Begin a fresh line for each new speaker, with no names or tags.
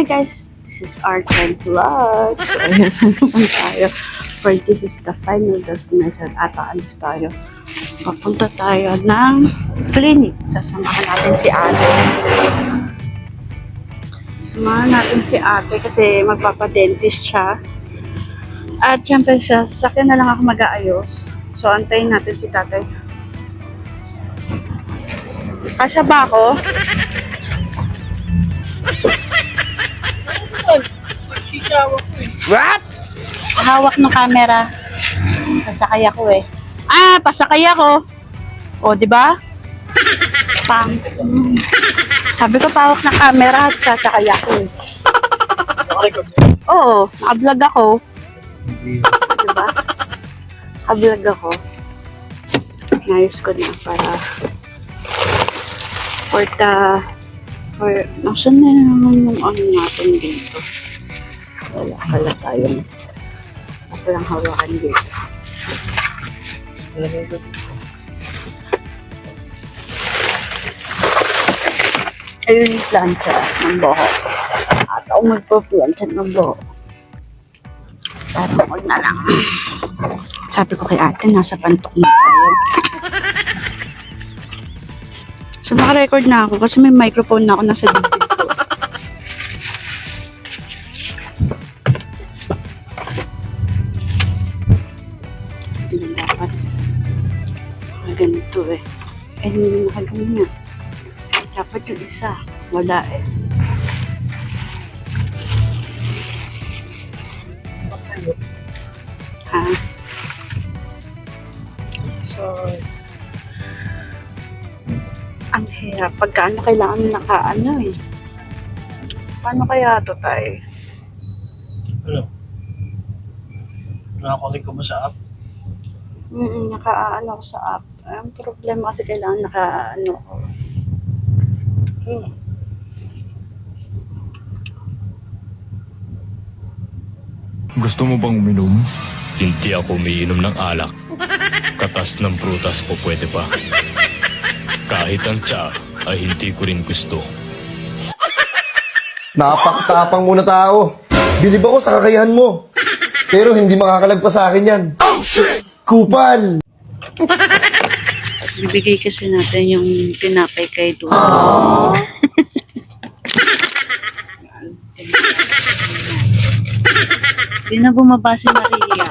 Hi guys, this is Archen Vlog. So ayun na naman tayo. For this is the final destination at aalis tayo. Papunta tayo ng clinic. Sasamahan natin si ate. Samahan natin si ate kasi magpapadentist siya. At syempre sa akin na lang ako mag-aayos. So antayin natin si tatay. Kasya ba ako?
What?
Hawak ng camera. Pasakay ako eh. Pasakay ako. O, di ba? Pang. Sabi ko pawak ng camera at sasakay ako eh. Oo, naka-vlog ako. Di ba? Naka-vlog ako. Nayos ko na para nasan na naman yung ano natin dito. Wala pala tayong walang hawakan dito. Ayun yung plancha ng buho. At ako magpa-plancha ng buho. Pero huwag na lang. Sabi ko kay ate, nasa pantok na tayo. So naka-record na ako kasi may microphone na ako nasa dibdib ko. Hindi dapat ganito eh. Hindi nakaganyan. Dapat yung isa. Wala eh. Ha? So, ang hirap. Pagkaano kailangan nakaano eh. Paano kaya ito tayo?
Ano? Nakakonect ko ba sa app?
Nakaano ako sa app. Ang problema kasi kailangan nakaano ako.
Gusto mo bang uminom?
Hindi ako umiinom ng alak. Katas ng prutas po pwede pa. Kahit ang tsa ay hindi ko rin gusto.
Napakatapang muna tao. Bilib ako sa kakayahan mo. Pero hindi makakalagpas sa akin yan. Kupal!
Ibigay kasi natin yung tinapay kay Dula. Hindi na bumaba si Maria.